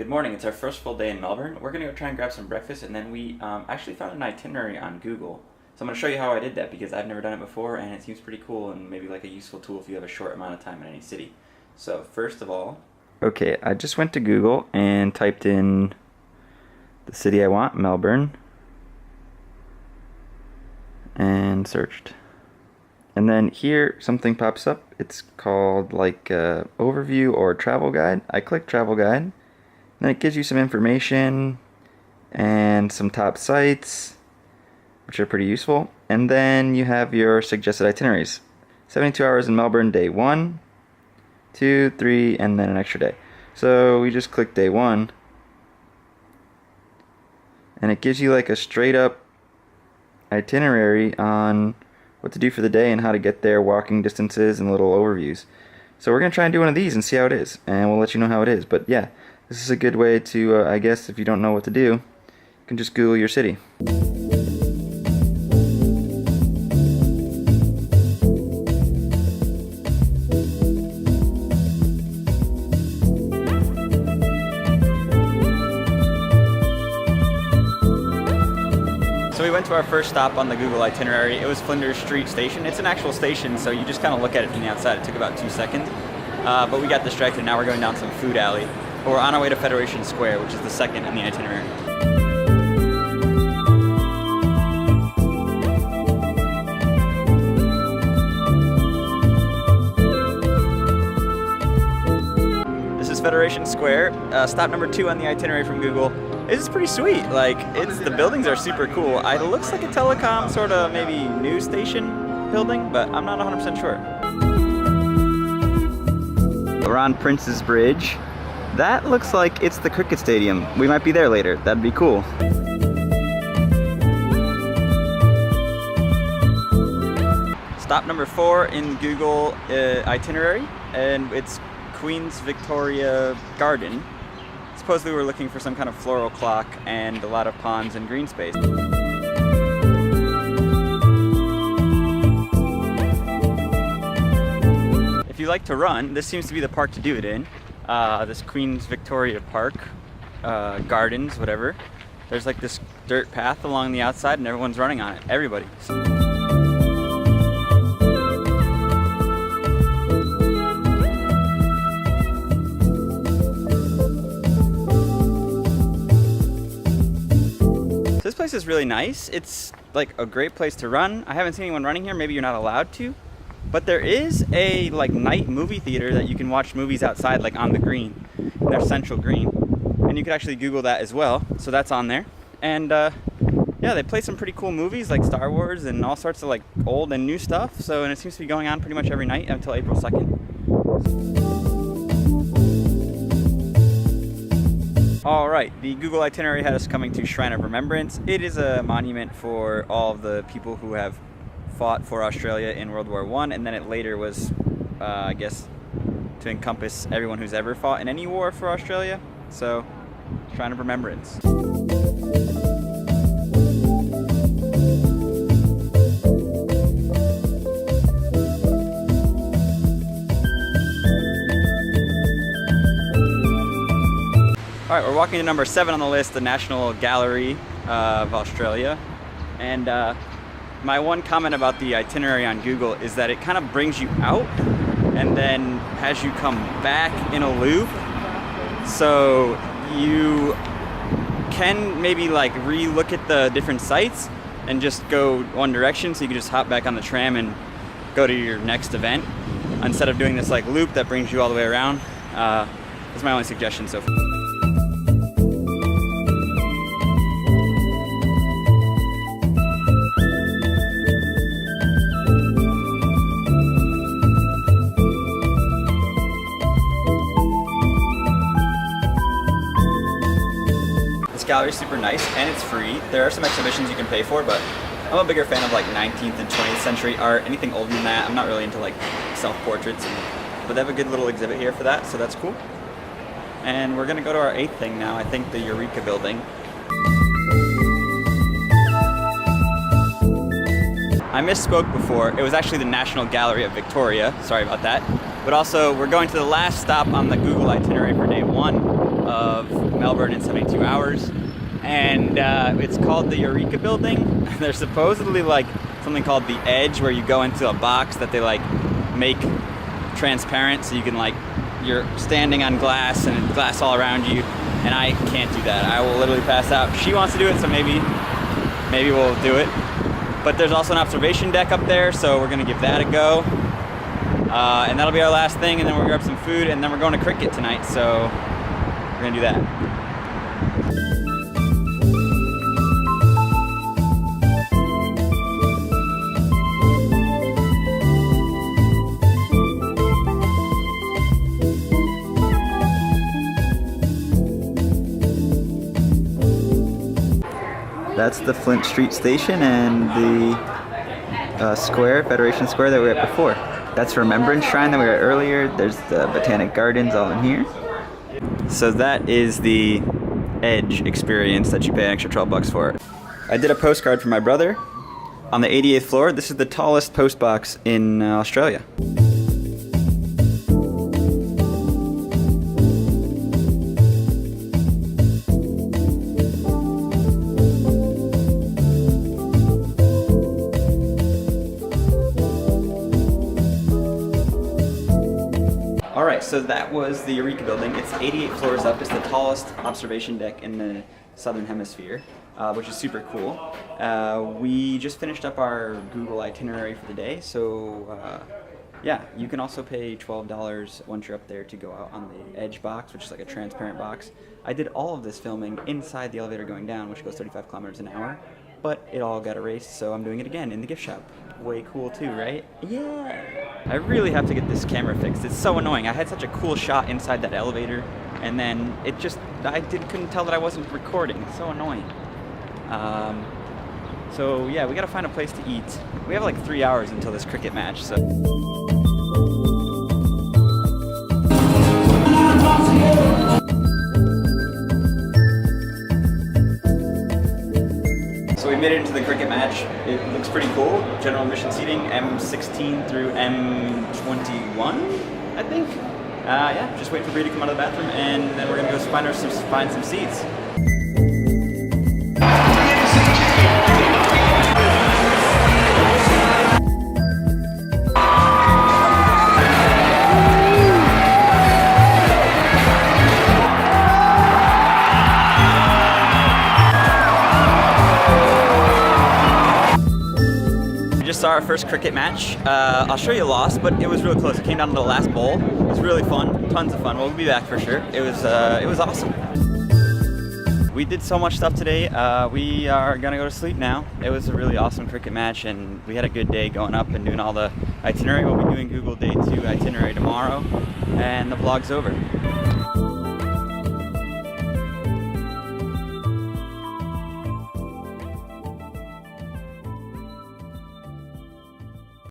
Good morning. It's our first full day in Melbourne. We're going to go try and grab some breakfast, and then we actually found an itinerary on Google. So I'm going to show you how I did that because I've never done it before, and it seems pretty cool and maybe like a useful tool if you have a short amount of time in any city. So first of all... Okay, I just went to Google and typed in the city I want, Melbourne, and searched. And then here something pops up. It's called like overview or travel guide. I click travel guide. Then it gives you some information and some top sites, which are pretty useful. And then you have your suggested itineraries. 72 hours in Melbourne, day 1, 2, 3, and then an extra day. So we just click day 1. And it gives you like a straight up itinerary on what to do for the day and how to get there, walking distances, and little overviews. So we're going to try and do one of these and see how it is. And we'll let you know how it is. But yeah. This is a good way to, I guess, if you don't know what to do, you can just Google your city. So we went to our first stop on the Google Itinerary. It was Flinders Street Station. It's an actual station, so you just kind of look at it from the outside. It took about 2 seconds. But we got distracted. Now we're going down some food alley. We're on our way to Federation Square, which is the second in the itinerary. This is Federation Square, stop number 2 on the itinerary from Google. This is pretty sweet. Like, the buildings are super cool. It looks like a telecom sort of maybe news station building, but I'm not 100% sure. We're on Prince's Bridge. That looks like it's the cricket stadium. We might be there later. That'd be cool. Stop number 4 in Google Itinerary, and it's Queen's Victoria Garden. Supposedly we're looking for some kind of floral clock and a lot of ponds and green space. If you like to run, this seems to be the park to do it in. This Queen's Victoria Park, gardens, whatever. There's like this dirt path along the outside and everyone's running on it. Everybody. So this place is really nice. It's like a great place to run. I haven't seen anyone running here. Maybe you're not allowed to. But there is a like night movie theater that you can watch movies outside, like on the green. Their central green, and you could actually Google that as well. So that's on there. And yeah, they play some pretty cool movies like Star Wars and all sorts of like old and new stuff. So and it seems to be going on pretty much every night until April 2nd. All right, the Google Itinerary had us coming to Shrine of Remembrance. It is a monument for all of the people who have fought for Australia in World War I, and then it later was, I guess, to encompass everyone who's ever fought in any war for Australia. So, Shrine of Remembrance. All right, we're walking to number 7 on the list, the National Gallery of Australia, and my one comment about the itinerary on Google is that it kind of brings you out and then has you come back in a loop. So you can maybe like re-look at the different sites and just go one direction, so you can just hop back on the tram and go to your next event instead of doing this like loop that brings you all the way around. That's my only suggestion so far. Gallery is super nice and it's free. There are some exhibitions you can pay for, but I'm a bigger fan of like 19th and 20th century art, anything older than that. I'm not really into like self-portraits, but they have a good little exhibit here for that, so that's cool. And we're gonna go to our 8th thing now, I think the Eureka building. I misspoke before. It was actually the National Gallery of Victoria. Sorry about that. But also, we're going to the last stop on the Google itinerary for day one of Melbourne in 72 hours. And it's called the Eureka Building. There's supposedly like something called the Edge, where you go into a box that they like make transparent, so you can like, you're standing on glass and glass all around you. And I can't do that. I will literally pass out. She wants to do it, so maybe we'll do it. But there's also an observation deck up there, so we're gonna give that a go. And that'll be our last thing, and then we'll grab some food, and then we're going to cricket tonight, so we're gonna do that. That's the Flint Street Station and the square, Federation Square, that we were at before. That's Remembrance Shrine that we were at earlier. There's the Botanic Gardens all in here. So that is the Edge experience that you pay an extra 12 bucks for. I did a postcard for my brother on the 88th floor. This is the tallest post box in Australia. Alright, so that was the Eureka Building. It's 88 floors up. It's the tallest observation deck in the Southern Hemisphere, which is super cool. We just finished up our Google Itinerary for the day, so yeah, you can also pay $12 once you're up there to go out on the Edge box, which is like a transparent box. I did all of this filming inside the elevator going down, which goes 35 kilometers an hour, but it all got erased, so I'm doing it again in the gift shop. Way cool too, right? Yeah! I really have to get this camera fixed. It's so annoying. I had such a cool shot inside that elevator, and then it just, couldn't tell that I wasn't recording. It's so annoying. So yeah, we gotta find a place to eat. We have like 3 hours until this cricket match, so. So we made it into the cricket match. It looks pretty cool. General admission seating, M16 through M21, I think. Yeah, just wait for Bree to come out of the bathroom, and then we're gonna go find some seats. Just saw our first cricket match. Australia lost, but it was really close. It came down to the last bowl. It was really fun, tons of fun. We'll be back for sure. It was awesome. We did so much stuff today. We are gonna go to sleep now. It was a really awesome cricket match, and we had a good day going up and doing all the itinerary. We'll be doing Google Day 2 itinerary tomorrow, and the vlog's over.